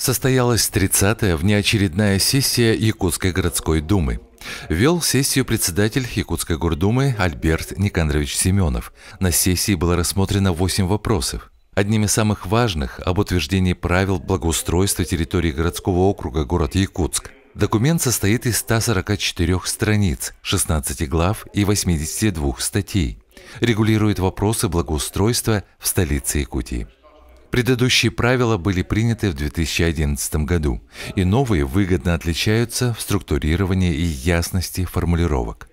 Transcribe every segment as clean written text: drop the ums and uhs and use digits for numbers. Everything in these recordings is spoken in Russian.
Состоялась 30-я внеочередная сессия Якутской городской думы. Вел сессию председатель Якутской гордумы Альберт Никандрович Семенов. На сессии было рассмотрено 8 вопросов. Одним из самых важных – об утверждении правил благоустройства территории городского округа город Якутск. Документ состоит из 144 страниц, 16 глав и 82 статей. Регулирует вопросы благоустройства в столице Якутии. Предыдущие правила были приняты в 2011 году, и новые выгодно отличаются в структурировании и ясности формулировок.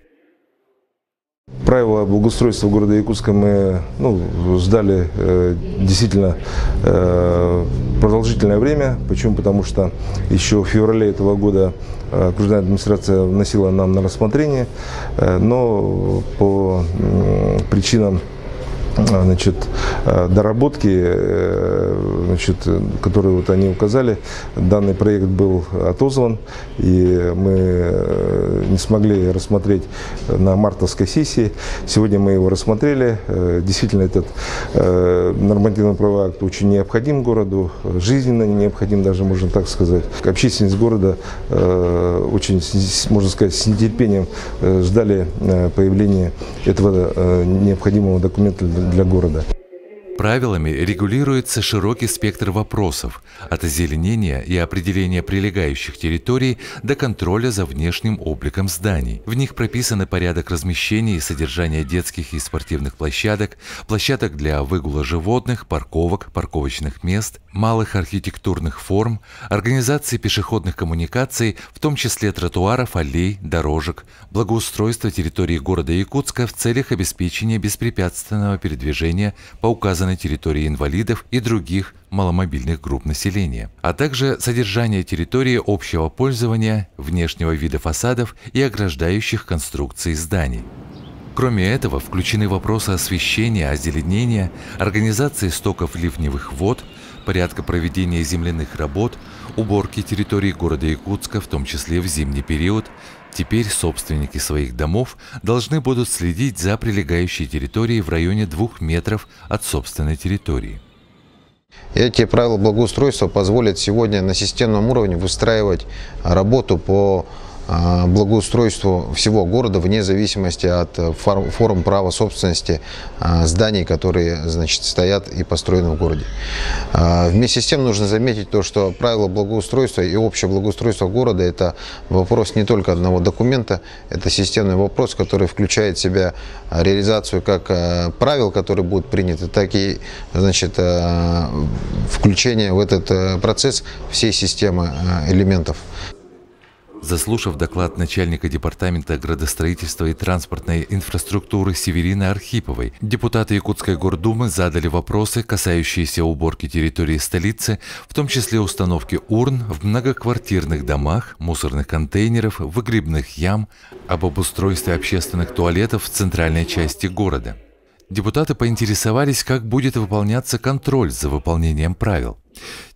Правила благоустройства города Якутска мы ждали действительно продолжительное время. Почему? Потому что еще в феврале этого года окружная администрация вносила нам на рассмотрение, но по причинам доработки, которые они указали, данный проект был отозван, и мы не смогли рассмотреть на мартовской сессии. Сегодня мы его рассмотрели. Действительно, этот нормативно-правовой акт очень необходим городу, жизненно необходим, даже можно так сказать. Общественность города очень, можно сказать, с нетерпением ждали появления этого необходимого документа для города. Правилами регулируется широкий спектр вопросов, от озеленения и определения прилегающих территорий до контроля за внешним обликом зданий. В них прописаны порядок размещения и содержания детских и спортивных площадок, площадок для выгула животных, парковок, парковочных мест, малых архитектурных форм, организации пешеходных коммуникаций, в том числе тротуаров, аллей, дорожек, благоустройства территории города Якутска в целях обеспечения беспрепятственного передвижения по указанной на территории инвалидов и других маломобильных групп населения, а также содержание территории общего пользования, внешнего вида фасадов и ограждающих конструкций зданий. Кроме этого, включены вопросы освещения, озеленения, организации стоков ливневых вод, порядка проведения земляных работ, уборки территории города Якутска, в том числе в зимний период. Теперь собственники своих домов должны будут следить за прилегающей территорией в районе 2 метров от собственной территории. Эти правила благоустройства позволят сегодня на системном уровне выстраивать работу по благоустройству всего города вне зависимости от форм права собственности зданий, которые стоят и построены в городе. Вместе с тем нужно заметить то, что правила благоустройства и общее благоустройство города – это вопрос не только одного документа, это системный вопрос, который включает в себя реализацию как правил, которые будут приняты, так и включение в этот процесс всей системы элементов. Заслушав доклад начальника департамента градостроительства и транспортной инфраструктуры Северины Архиповой, депутаты Якутской гордумы задали вопросы, касающиеся уборки территории столицы, в том числе установки урн в многоквартирных домах, мусорных контейнеров, выгребных ям, об обустройстве общественных туалетов в центральной части города. Депутаты поинтересовались, как будет выполняться контроль за выполнением правил.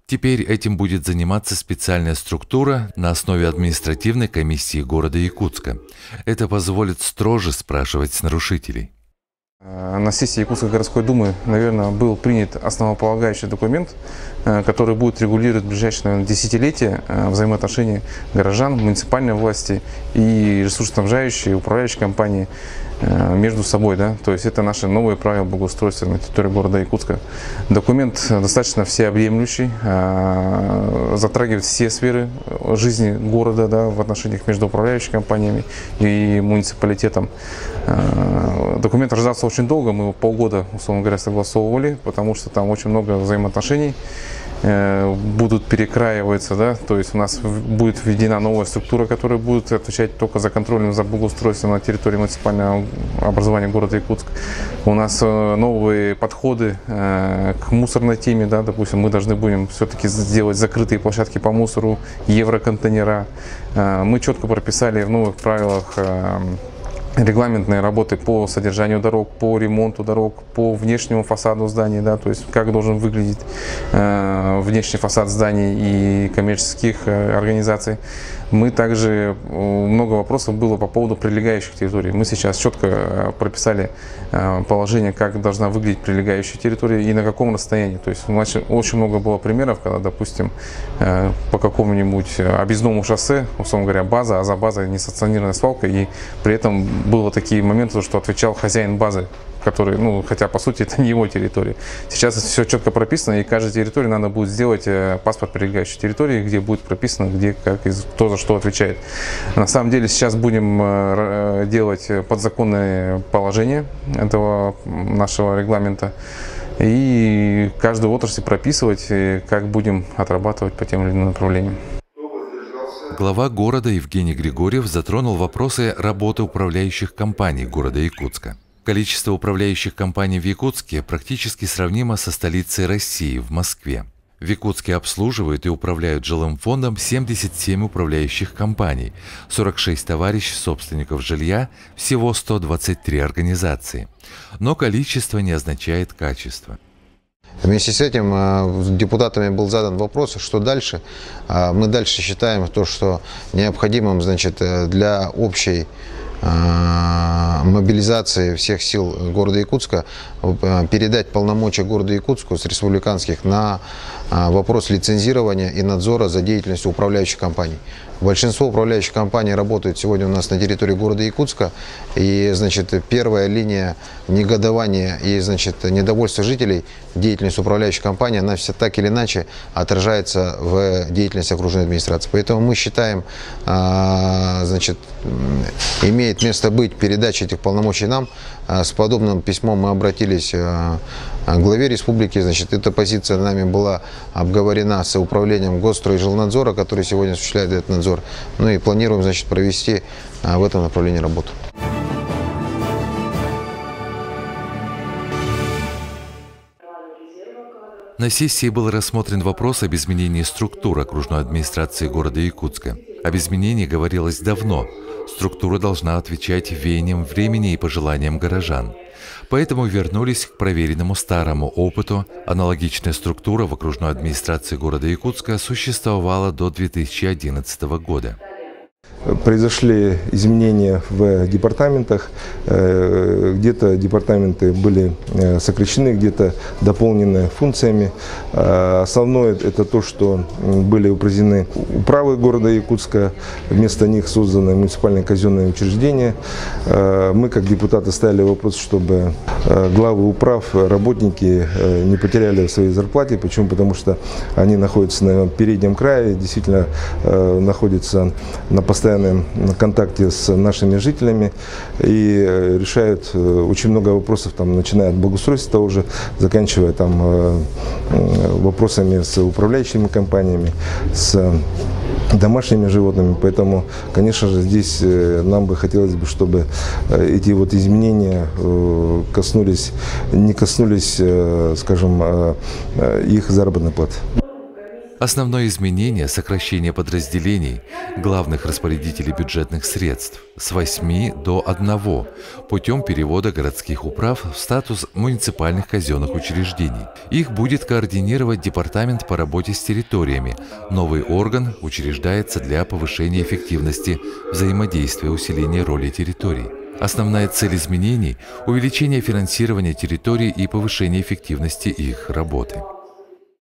Теперь этим будет заниматься специальная структура на основе административной комиссии города Якутска. Это позволит строже спрашивать с нарушителей. На сессии Якутской городской думы, наверное, был принят основополагающий документ, который будет регулировать в ближайшее десятилетие взаимоотношения горожан, муниципальной власти и ресурсоснабжающей, управляющей компании между собой. То есть это наши новые правила благоустройства на территории города Якутска. Документ достаточно всеобъемлющий, затрагивает все сферы жизни города в отношениях между управляющими компаниями и муниципалитетом. Документ рождался очень долго, мы его полгода, условно говоря, согласовывали, потому что там очень много взаимоотношений будут перекраиваться, то есть у нас будет введена новая структура, которая будет отвечать только за контроль за благоустройством на территории муниципального образования города Якутск. У нас новые подходы к мусорной теме, допустим, мы должны будем все-таки сделать закрытые площадки по мусору, евроконтейнера. Мы четко прописали в новых правилах регламентные работы по содержанию дорог, по ремонту дорог, по внешнему фасаду зданий, то есть как должен выглядеть внешний фасад зданий и коммерческих организаций. Мы также, много вопросов было по поводу прилегающих территорий. Мы сейчас четко прописали положение, как должна выглядеть прилегающая территория и на каком расстоянии. То есть очень много было примеров, когда, допустим, по какому-нибудь объездному шоссе, условно говоря, база, а за базой несанкционированная свалка, и при этом было такие моменты, что отвечал хозяин базы, который, ну, хотя по сути это не его территория. Сейчас это все четко прописано, и каждой территории надо будет сделать паспорт прилегающей территории, где будет прописано, где, как и кто за что отвечает. На самом деле сейчас будем делать подзаконное положение этого нашего регламента и каждую отрасль прописывать, как будем отрабатывать по тем или иным направлениям. Глава города Евгений Григорьев затронул вопросы работы управляющих компаний города Якутска. Количество управляющих компаний в Якутске практически сравнимо со столицей России, в Москве. В Якутске обслуживают и управляют жилым фондом 77 управляющих компаний, 46 товарищ собственников жилья, всего 123 организации. Но количество не означает качество. Вместе с этим депутатами был задан вопрос, что дальше. Мы дальше считаем то, что необходимым, значит, для общей мобилизации всех сил города Якутска передать полномочия города Якутску с республиканских на вопрос лицензирования и надзора за деятельностью управляющих компаний. Большинство управляющих компаний работают сегодня у нас на территории города Якутска, и, значит, первая линия негодования и, значит, недовольства жителей деятельностью управляющей компании, она все так или иначе отражается в деятельности окружной администрации. Поэтому мы считаем, значит, имеет место быть передача этих полномочий нам. С подобным письмом мы обратились к главе республики. Значит, эта позиция нами была обговорена с управлением Госстройжилнадзора, который сегодня осуществляет этот надзор. Ну и планируем, значит, провести в этом направлении работу. На сессии был рассмотрен вопрос об изменении структуры окружной администрации города Якутска. Об изменении говорилось давно. Структура должна отвечать веяниям времени и пожеланиям горожан. Поэтому вернулись к проверенному старому опыту. Аналогичная структура в окружной администрации города Якутска существовала до 2011 года. Произошли изменения в департаментах, где-то департаменты были сокращены, где-то дополнены функциями. Основное это то, что были упразднены управы города Якутска, вместо них созданы муниципальные казенные учреждения. Мы, как депутаты, ставили вопрос, чтобы главы управ, работники не потеряли в своей зарплате. Почему? Потому что они находятся на переднем крае, действительно находятся на постоянном контакте с нашими жителями и решают очень много вопросов, там, начиная от благоустройства того же, заканчивая там вопросами с управляющими компаниями, с домашними животными. Поэтому, конечно же, здесь нам бы хотелось, чтобы эти вот изменения не коснулись, скажем, их заработной платы. Основное изменение – сокращение подразделений главных распорядителей бюджетных средств с 8 до 1 путем перевода городских управ в статус муниципальных казенных учреждений. Их будет координировать Департамент по работе с территориями. Новый орган учреждается для повышения эффективности взаимодействия и усиления роли территорий. Основная цель изменений – увеличение финансирования территорий и повышение эффективности их работы.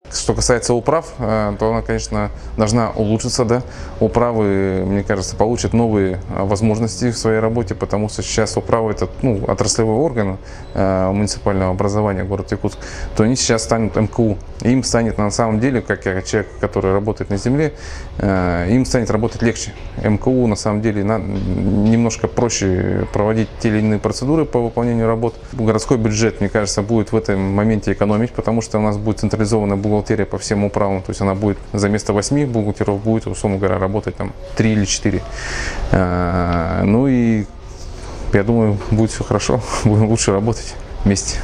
Что касается управ, то она, конечно, должна улучшиться. Да? Управы, мне кажется, получат новые возможности в своей работе, потому что сейчас управы – это отраслевой орган муниципального образования города Якутск, то они сейчас станут МКУ. Им станет на самом деле, как человек, который работает на земле, им станет работать легче. МКУ на самом деле немножко проще проводить те или иные процедуры по выполнению работ. Городской бюджет, мне кажется, будет в этом моменте экономить, потому что у нас будет централизованная бухгалтерия по всем управам. То есть она будет за место 8 бухгалтеров будет, условно говоря, работать там 3 или 4. Ну и я думаю, будет все хорошо, будем лучше работать вместе.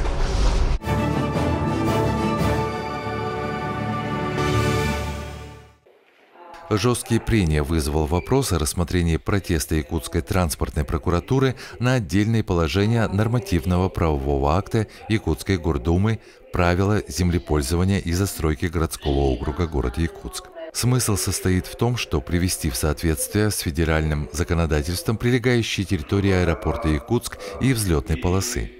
Жесткие прения вызвал вопрос о рассмотрении протеста Якутской транспортной прокуратуры на отдельные положения нормативного правового акта Якутской гордумы «Правила землепользования и застройки городского округа города Якутск». Смысл состоит в том, что привести в соответствие с федеральным законодательством прилегающие территории аэропорта Якутск и взлетной полосы.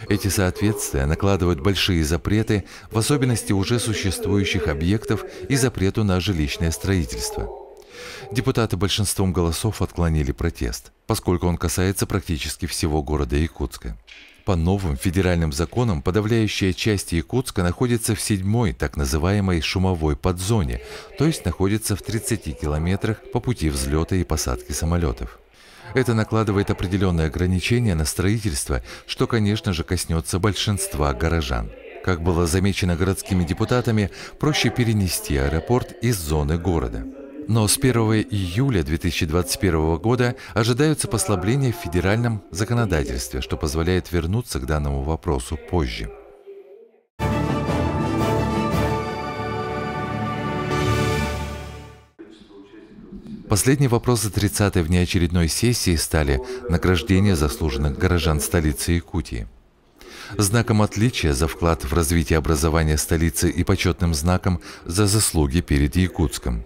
Эти соответствия накладывают большие запреты, в особенности уже существующих объектов, и запрету на жилищное строительство. Депутаты большинством голосов отклонили протест, поскольку он касается практически всего города Якутска. По новым федеральным законам подавляющая часть Якутска находится в 7-й, так называемой шумовой подзоне, то есть находится в 30 километрах по пути взлета и посадки самолетов. Это накладывает определенные ограничения на строительство, что, конечно же, коснется большинства горожан. Как было замечено городскими депутатами, проще перенести аэропорт из зоны города. Но с 1 июля 2021 года ожидаются послабления в федеральном законодательстве, что позволяет вернуться к данному вопросу позже. Последние вопросы 30-й внеочередной сессии стали награждение заслуженных горожан столицы Якутии. Знаком отличия за вклад в развитие образования столицы и почетным знаком за заслуги перед Якутском.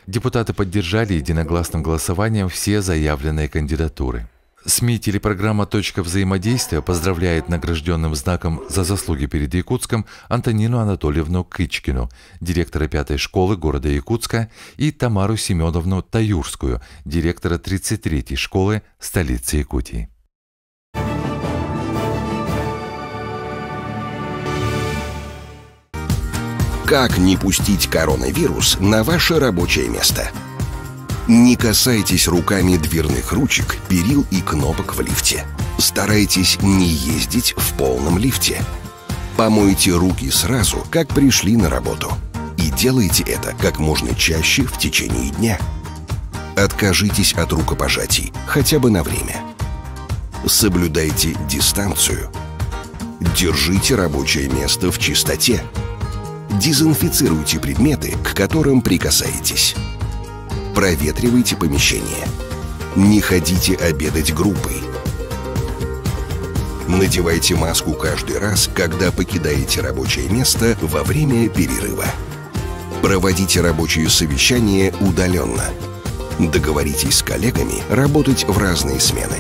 Депутаты поддержали единогласным голосованием все заявленные кандидатуры. СМИ телепрограмма «Точка взаимодействия» поздравляет награжденным знаком за заслуги перед Якутском Антонину Анатольевну Кычкину, директора 5-й школы города Якутска, и Тамару Семеновну Таюрскую, директора 33-й школы столицы Якутии. Как не пустить коронавирус на ваше рабочее место? Не касайтесь руками дверных ручек, перил и кнопок в лифте. Старайтесь не ездить в полном лифте. Помойте руки сразу, как пришли на работу. И делайте это как можно чаще в течение дня. Откажитесь от рукопожатий, хотя бы на время. Соблюдайте дистанцию. Держите рабочее место в чистоте. Дезинфицируйте предметы, к которым прикасаетесь. Проветривайте помещение. Не ходите обедать группой. Надевайте маску каждый раз, когда покидаете рабочее место во время перерыва. Проводите рабочие совещания удаленно. Договоритесь с коллегами работать в разные смены.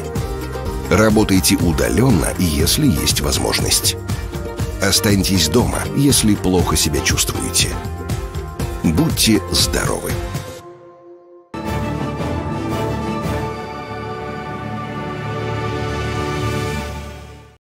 Работайте удаленно, если есть возможность. Останьтесь дома, если плохо себя чувствуете. Будьте здоровы!